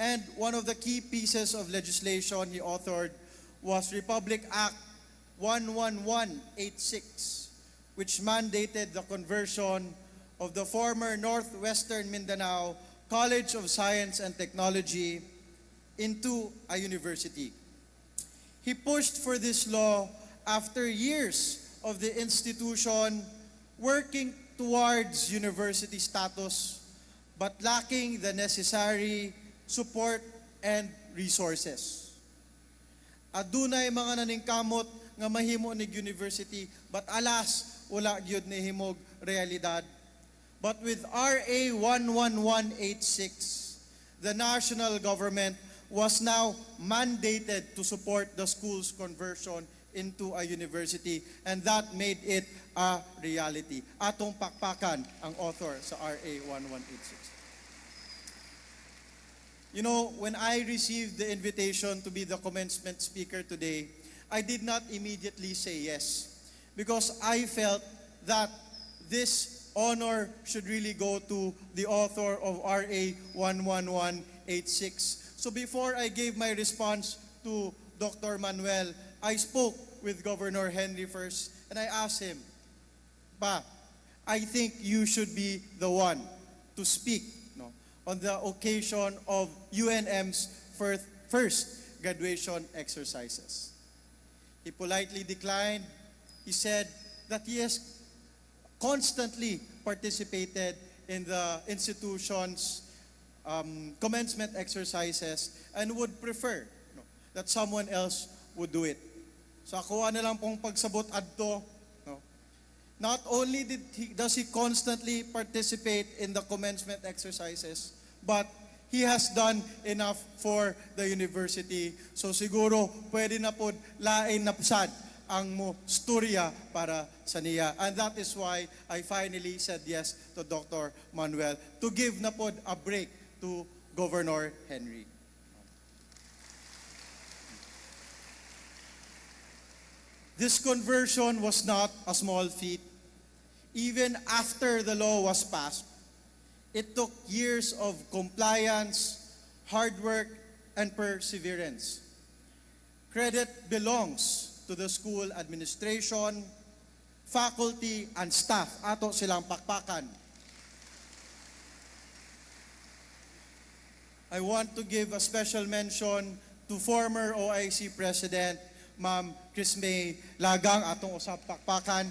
And one of the key pieces of legislation he authored was Republic Act 11186, which mandated the conversion of the former Northwestern Mindanao College of Science and Technology into a university. He pushed for this law after years of the institution working towards university status but lacking the necessary support and resources. Adunay mga naningkamot nga mahimo nig university but alas wala gyud ni himog realidad. But with RA 11186, the national government was now mandated to support the school's conversion into a university, and that made it a reality. Atong pakpakan ang author sa RA 1186. You know, when I received the invitation to be the commencement speaker today, I did not immediately say yes, because I felt that this honor should really go to the author of RA 11186. So before I gave my response to Dr. Manuel, I spoke with Governor Henry first, and I asked him, "Pa, I think you should be the one to speak on the occasion of UNM's first graduation exercises." He politely declined. He said that he has constantly participated in the institution's commencement exercises and would prefer that someone else would do it. So ako na lang pong pagsabot adto. Not only does he constantly participate in the commencement exercises, but he has done enough for the university. So siguro pwede na po lain na pasad ang mo storya para sa niya. And that is why I finally said yes to Dr. Manuel to give na po a break to Governor Henry. This conversion was not a small feat. Even after the law was passed, it took years of compliance, hard work, and perseverance. Credit belongs to the school administration, faculty, and staff. Ato silang pakpakan. I want to give a special mention to former OIC President Ma'am Chris May Lagang, atong usap pakpakan.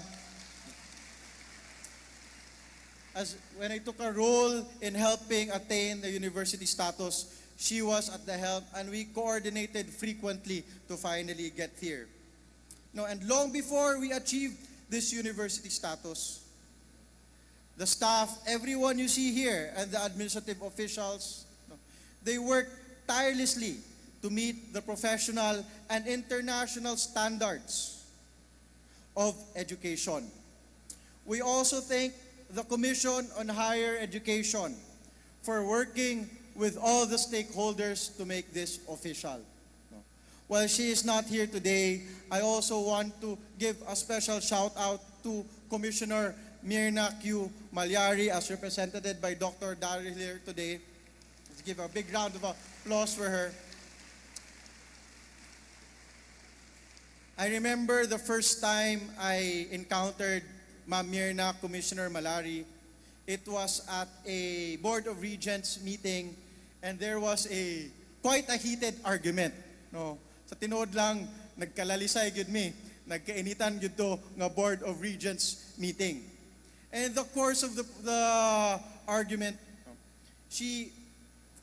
As when I took a role in helping attain the university status, she was at the helm, and we coordinated frequently to finally get here. No, and long before we achieved this university status, the staff, everyone you see here, and the administrative officials, they worked tirelessly to meet the professional and international standards of education. We also thank the Commission on Higher Education for working with all the stakeholders to make this official. While she is not here today, I also want to give a special shout out to Commissioner Myrna Q. Malyari, as represented by Dr. Daryl here today. Let's give a big round of applause for her. I remember the first time I encountered Ma'am Myrna, Commissioner Malari. It was at a Board of Regents meeting, and there was quite a heated argument. No? Sa tinuod lang, nagkalalisay gyud mi, nagkainitan gyud to nga Board of Regents meeting. And in the course of the argument, she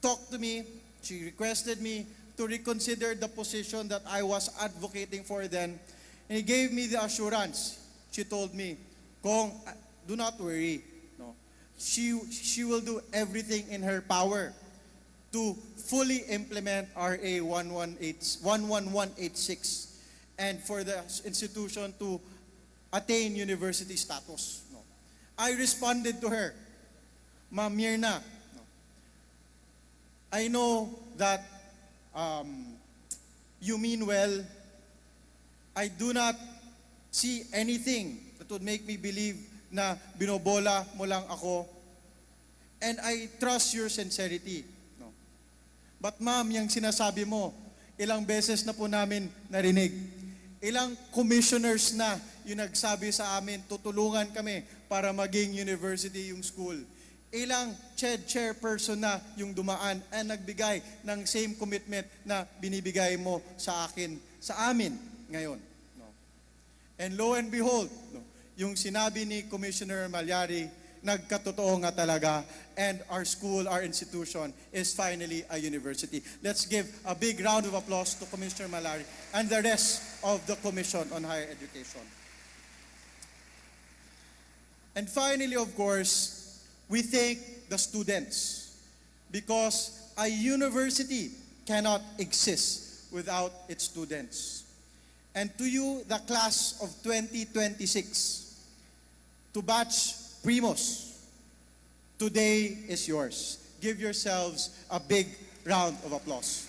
talked to me, she requested me to reconsider the position that I was advocating for then. And he gave me the assurance. She told me, "Kong, do not worry. No, she will do everything in her power to fully implement RA 11186 and for the institution to attain university status." No. I responded to her, "Ma'am Myrna, no, I know that you mean well. I do not see anything that would make me believe na binobola mo lang ako. And I trust your sincerity. No. But ma'am, yung sinasabi mo, ilang beses na po namin narinig. Ilang commissioners na yung nagsabi sa amin, tutulungan kami para maging university yung school. Ilang CHED chairperson na yung dumaan at nagbigay ng same commitment na binibigay mo sa akin, sa amin ngayon. No? And lo and behold, no, yung sinabi ni Commissioner Malyari, nagkatotoo nga talaga, and our school, our institution is finally a university. Let's give a big round of applause to Commissioner Malyari and the rest of the Commission on Higher Education. And finally, of course, we thank the students because a university cannot exist without its students. And to you, the class of 2026, to batch Primos, today is yours. Give yourselves a big round of applause.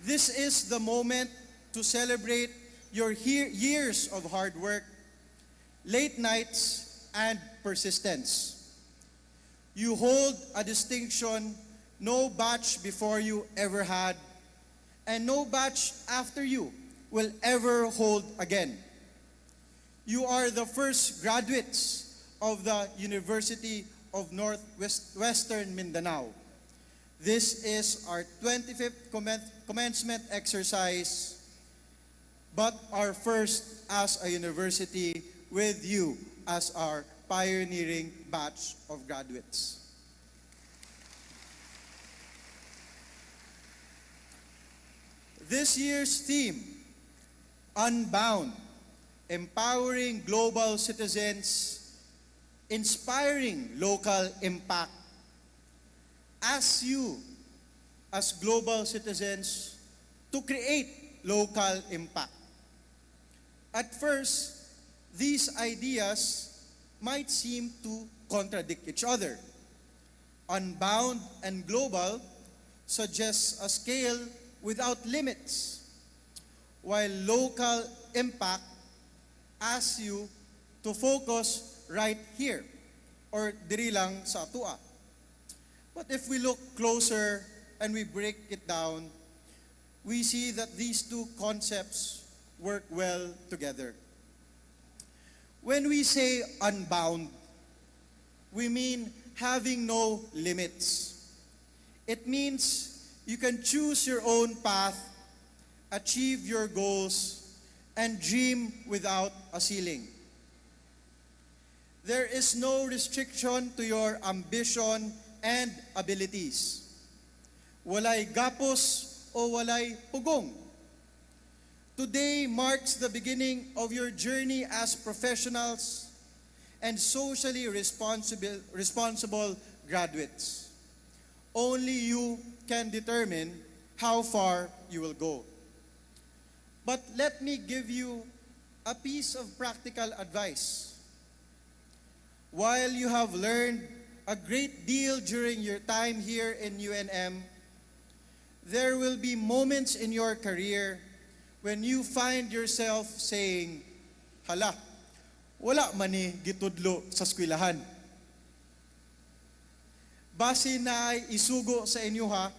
This is the moment to celebrate your years of hard work, late nights, and persistence. You hold a distinction no batch before you ever had, and no batch after you will ever hold again. You are the first graduates of the University of Northwestern Mindanao. This is our 25th commencement exercise, but our first as a university with you as our pioneering batch of graduates. This year's theme, Unbound, empowering global citizens, inspiring local impact. Ask you, as global citizens, to create local impact. At first, these ideas might seem to contradict each other. Unbound and global suggests a scale without limits, while local impact asks you to focus right here, or diri lang sa atua. But if we look closer and we break it down, we see that these two concepts work well together. When we say unbound, we mean having no limits. It means you can choose your own path, achieve your goals, and dream without a ceiling. There is no restriction to your ambition and abilities. Walay gapos o walay pugong. Today marks the beginning of your journey as professionals and socially responsible graduates. Only you can determine how far you will go. But let me give you a piece of practical advice. While you have learned a great deal during your time here in UNM, there will be moments in your career when you find yourself saying, hala, wala man ni gitudlo sa eskwelahan. Base na ay isugo sa inyo ha,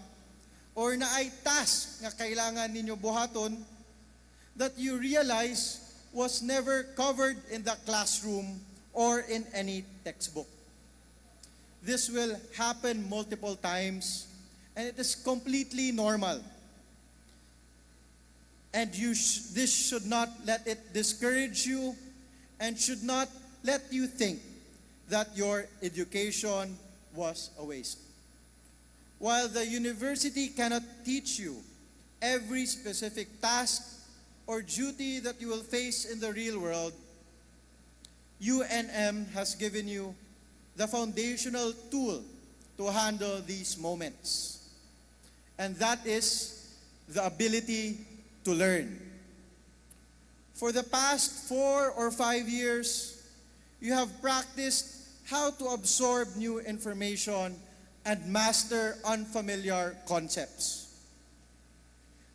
or na ay task nga kailangan ninyo buhaton that you realize was never covered in the classroom or in any textbook. This will happen multiple times, and it is completely normal. And this should not let it discourage you and should not let you think that your education was a waste. While the university cannot teach you every specific task or duty that you will face in the real world, UNM has given you the foundational tool to handle these moments. And that is the ability to learn. For the past 4 or 5 years, you have practiced how to absorb new information and master unfamiliar concepts.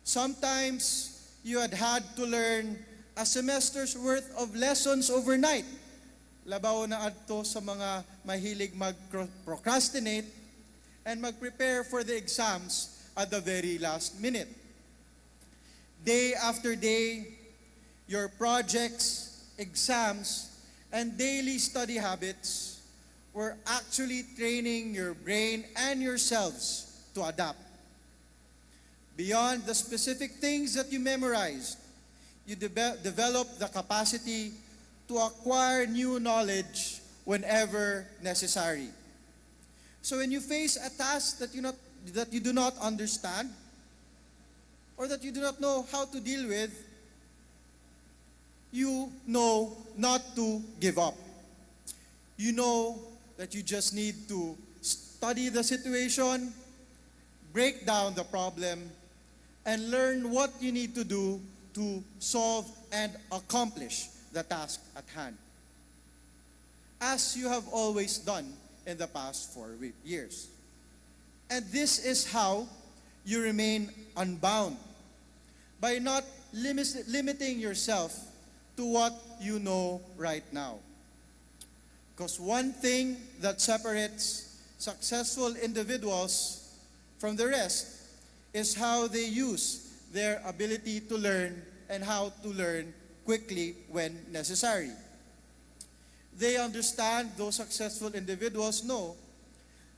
Sometimes you had to learn a semester's worth of lessons overnight labaw na adto sa mga mahilig mag-procrastinate and mag-prepare for the exams at the very last minute. Day after day, your projects, exams, and daily study habits were actually training your brain and yourselves to adapt. Beyond the specific things that you memorized, you develop the capacity to acquire new knowledge whenever necessary. So when you face a task that you do not understand, or that you do not know how to deal with, you know not to give up. You know that you just need to study the situation, break down the problem, and learn what you need to do to solve and accomplish the task at hand, as you have always done in the past 4 years. And this is how you remain unbound, by not limiting yourself to what you know right now. Because one thing that separates successful individuals from the rest is how they use their ability to learn and how to learn quickly when necessary. They understand, those successful individuals know,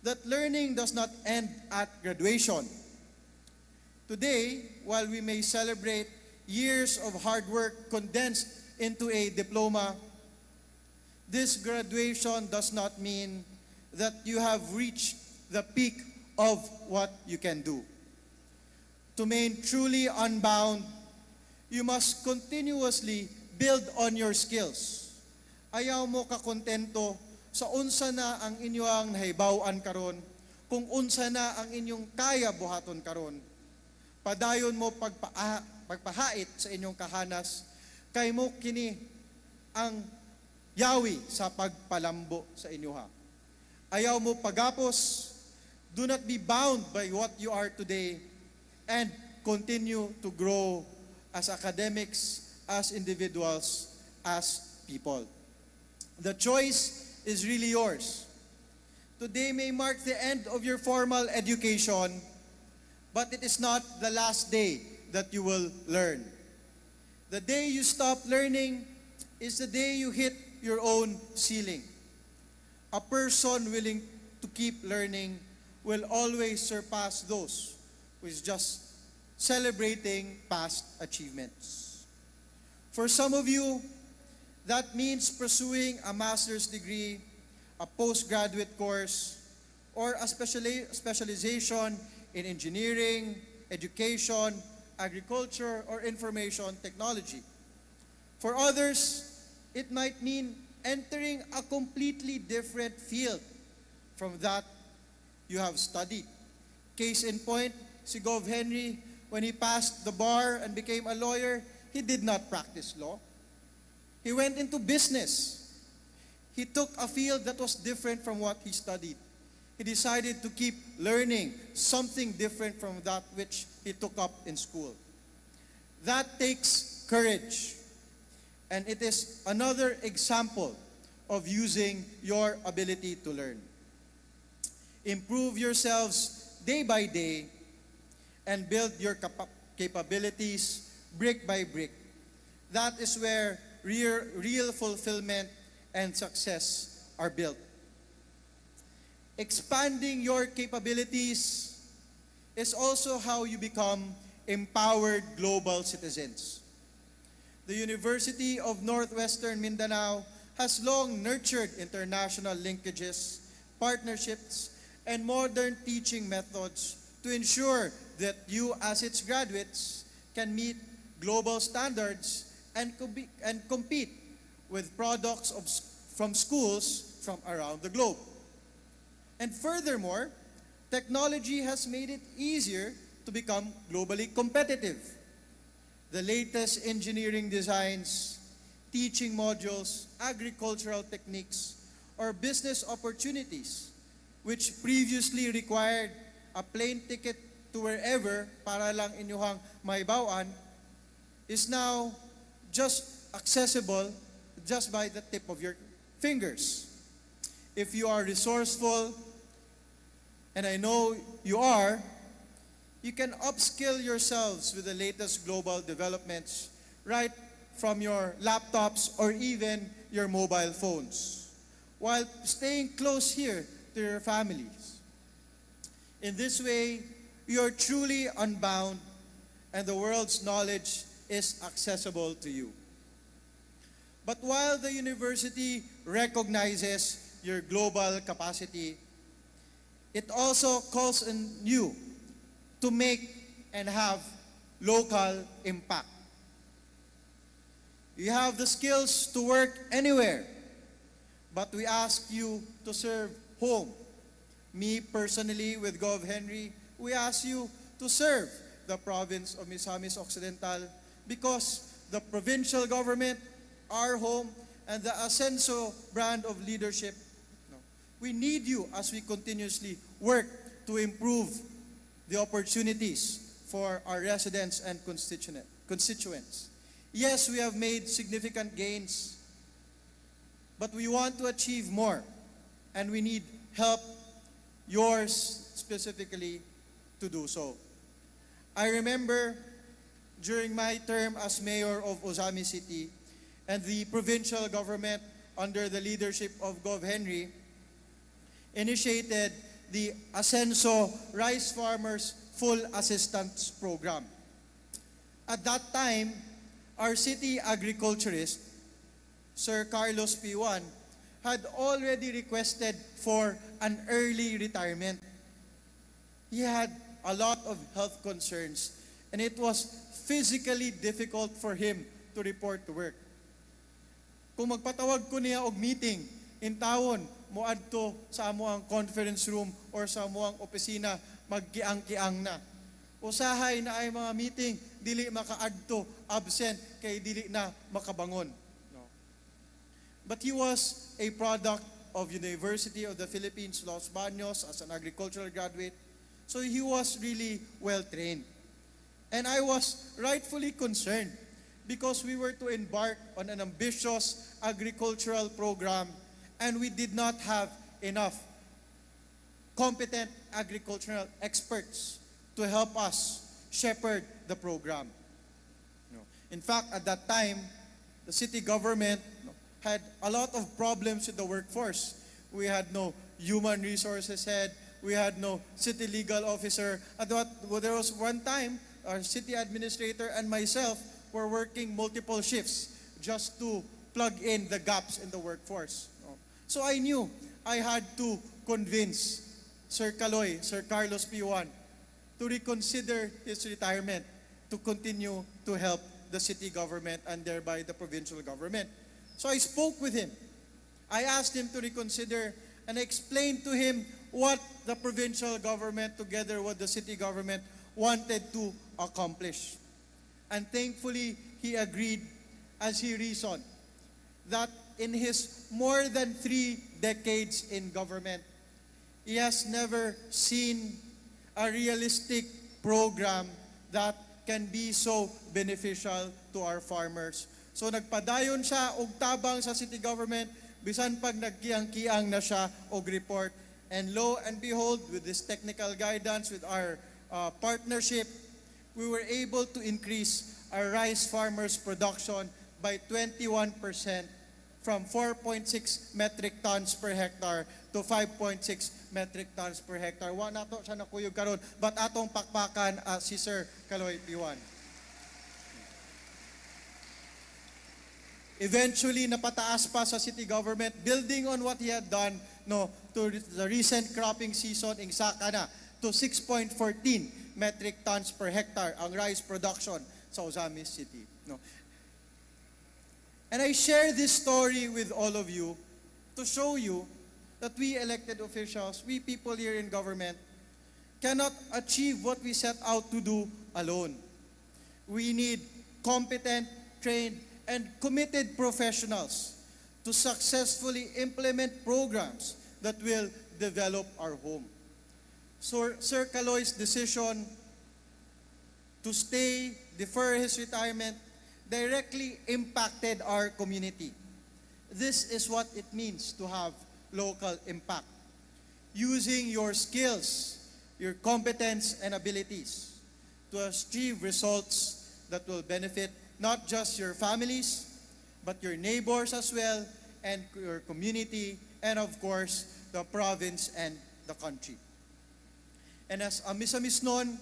that learning does not end at graduation. Today, while we may celebrate years of hard work condensed into a diploma, this graduation does not mean that you have reached the peak of what you can do. To remain truly unbound, you must continuously build on your skills. Ayaw mo kakontento sa unsa na ang inyong nahibaw-an karon, kung unsa na ang inyong kaya buhaton karon. Padayon mo pagpahait sa inyong kahanas, kay mo kini ang yawi sa pagpalambo sa inyuha. Ayaw mo pagapos, do not be bound by what you are today, and continue to grow as academics, as individuals, as people. The choice is really yours. Today may mark the end of your formal education, but it is not the last day that you will learn. The day you stop learning is the day you hit your own ceiling. A person willing to keep learning will always surpass those who is just celebrating past achievements. For some of you, that means pursuing a master's degree, a postgraduate course, or a specialization in engineering, education, agriculture, or information technology. For others, it might mean entering a completely different field from that you have studied. Case in point, si Gov. Henry, when he passed the bar and became a lawyer, he did not practice law. He went into business. He took a field that was different from what he studied. He decided to keep learning something different from that which he took up in school. That takes courage. And it is another example of using your ability to learn. Improve yourselves day by day and build your capabilities brick by brick. That is where real fulfillment and success are built. Expanding your capabilities is also how you become empowered global citizens. The University of Northwestern Mindanao has long nurtured international linkages, partnerships, and modern teaching methods to ensure that you as its graduates can meet global standards and compete with products from schools from around the globe. And furthermore, technology has made it easier to become globally competitive. The latest engineering designs, teaching modules, agricultural techniques, or business opportunities, which previously required a plane ticket to wherever para lang inyuhang maibawan, is now just accessible just by the tip of your fingers. If you are resourceful, and I know you are, you can upskill yourselves with the latest global developments right from your laptops or even your mobile phones, while staying close here to your families. In this way, you are truly unbound and the world's knowledge is accessible to you. But while the university recognizes your global capacity, it also calls on you to make and have local impact. You have the skills to work anywhere, but we ask you to serve home. Me personally, with Gov. Henry, we ask you to serve the province of Misamis Occidental because the provincial government, our home, and the Ascenso brand of leadership, we need you as we continuously work to improve the opportunities for our residents and constituents. Yes, we have made significant gains, but we want to achieve more, and we need help, yours specifically, to do so. I remember during my term as mayor of Ozami City and the provincial government under the leadership of Gov. Henry initiated the Ascenso Rice Farmers Full Assistance Program. At that time, our city agriculturist, Sir Carlos P1, had already requested for an early retirement. He had a lot of health concerns, and it was physically difficult for him to report to work. Kung magpatawag ko niya og meeting in town, moadto sa amuang conference room or sa amuang opisina, magkiang-kiang na. Usahay na ay mga meeting, dili makaadto, absent, kay dili na makabangon. No. But he was a product of University of the Philippines, Los Baños, as an agricultural graduate. So he was really well-trained. And I was rightfully concerned because we were to embark on an ambitious agricultural program and we did not have enough competent agricultural experts to help us shepherd the program. In fact, at that time, the city government had a lot of problems with the workforce. We had no human resources head, we had no city legal officer. There was one time, our city administrator and myself were working multiple shifts just to plug in the gaps in the workforce. So I knew I had to convince Sir Caloy, Sir Carlos P1, to reconsider his retirement to continue to help the city government and thereby the provincial government. So I spoke with him. I asked him to reconsider and I explained to him what the provincial government together with the city government wanted to accomplish. And thankfully, he agreed as he reasoned that in his more than 3 decades in government, he has never seen a realistic program that can be so beneficial to our farmers. So nagpadayon siya og tabang sa city government, bisan pag nagkiang-kiang na siya og report. And lo and behold, with this technical guidance, with our partnership, we were able to increase our rice farmers' production by 21% from 4.6 metric tons per hectare to 5.6 metric tons per hectare. Wa nato siya nakuyog karon, but atong pakpakan si Sir Caloy P1. Eventually, napataas pa sa city government, building on what he had done to the recent cropping season in Sakana to 6.14 metric tons per hectare ang rice production sa Ozamis City. And I share this story with all of you to show you that we elected officials, we people here in government, cannot achieve what we set out to do alone. We need competent, trained, and committed professionals to successfully implement programs that will develop our home. So Sir Caloy's decision to defer his retirement, directly impacted our community. This is what it means to have local impact. Using your skills, your competence and abilities to achieve results that will benefit not just your families, but your neighbors as well, and your community, and of course, the province and the country. And as a misamis nun,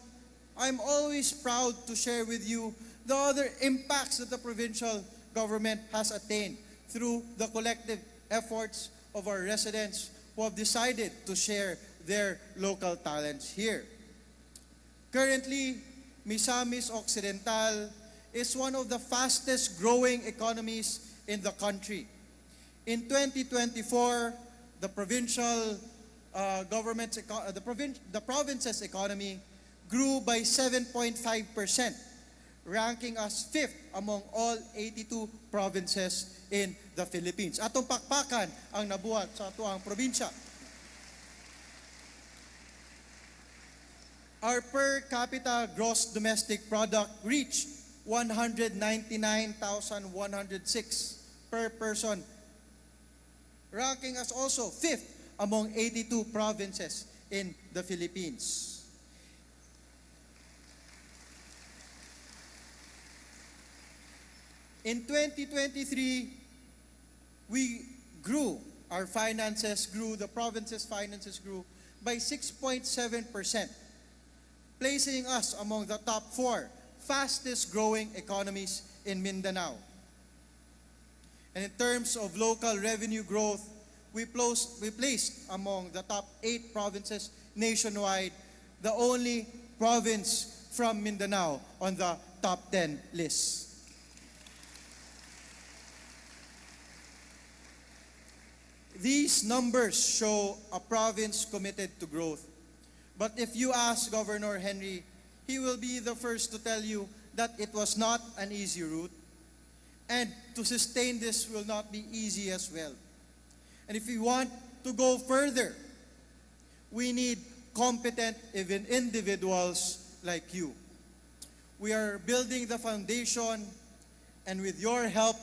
I'm always proud to share with you the other impacts that the provincial government has attained through the collective efforts of our residents who have decided to share their local talents here. Currently, Misamis Occidental is one of the fastest growing economies in the country. In 2024, the province's economy grew by 7.5%, ranking us 5th among all 82 provinces in the Philippines. Atong pakpakan ang nabuhat sa atuang probinsya. Our per capita gross domestic product reached 199,106 per person, ranking us also 5th among 82 provinces in the Philippines. In 2023, the province's finances grew by 6.7%, placing us among the top 4 fastest growing economies in Mindanao. And in terms of local revenue growth, we placed among the top 8 provinces nationwide, the only province from Mindanao on the top 10 list. These numbers show a province committed to growth. But if you ask Governor Henry, he will be the first to tell you that it was not an easy route. And to sustain this will not be easy as well. And if we want to go further, we need competent even individuals like you. We are building the foundation, and with your help,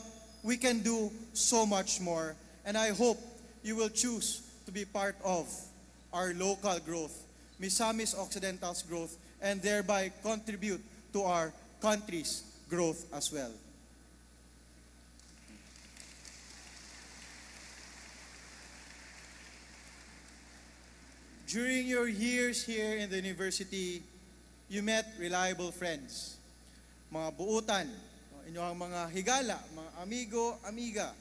we can do so much more. And I hope you will choose to be part of our local growth, Misamis Occidental's growth, and thereby contribute to our country's growth as well. During your years here in the university, you met reliable friends, mga buutan, inyong mga higala, mga amigo, amiga,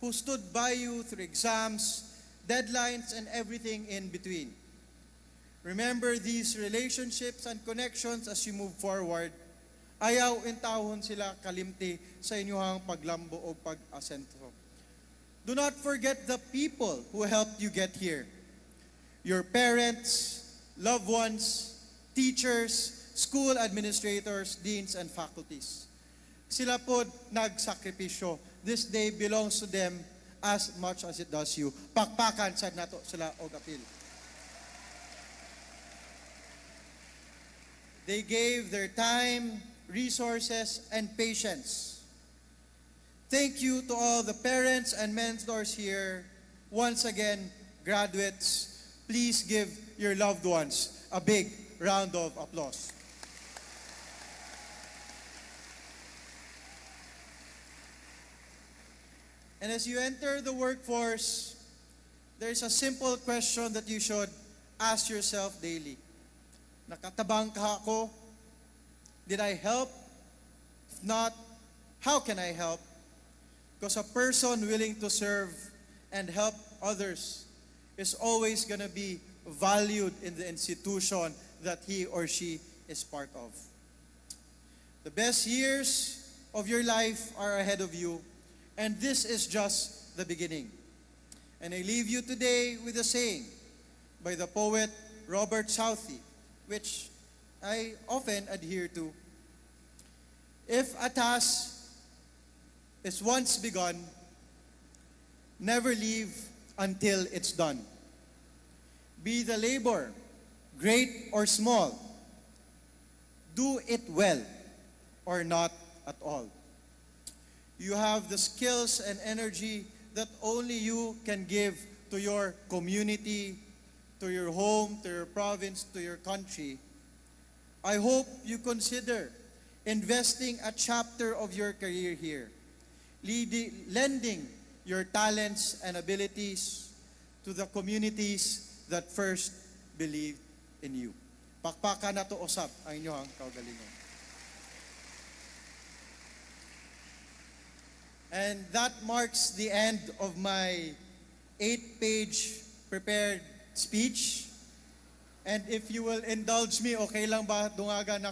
who stood by you through exams, deadlines, and everything in between. Remember these relationships and connections as you move forward. Ayaw intawon sila kalimti sa inyong paglambo o pag-asentro. Do not forget the people who helped you get here. Your parents, loved ones, teachers, school administrators, deans, and faculties. Sila po nagsakripisyo. This day belongs to them as much as it does you. Pakpakan sad nato sila og apil. They gave their time, resources, and patience. Thank you to all the parents and mentors here. Once again, graduates, please give your loved ones a big round of applause. And as you enter the workforce, there's a simple question that you should ask yourself daily. Nakatabang ka ako? Did I help? If not, how can I help? Because a person willing to serve and help others is always going to be valued in the institution that he or she is part of. The best years of your life are ahead of you, and this is just the beginning. And I leave you today with a saying by the poet Robert Southey, which I often adhere to. If a task is once begun, never leave until it's done. Be the labor, great or small, do it well or not at all. You have the skills and energy that only you can give to your community, to your home, to your province, to your country, I hope you consider investing a chapter of your career here, lending your talents and abilities to the communities that first believed in you. Pakpakan na to usab ang inyong kaugalingon. And that marks the end of my 8-page prepared speech. And if you will indulge me, okay lang ba dungagan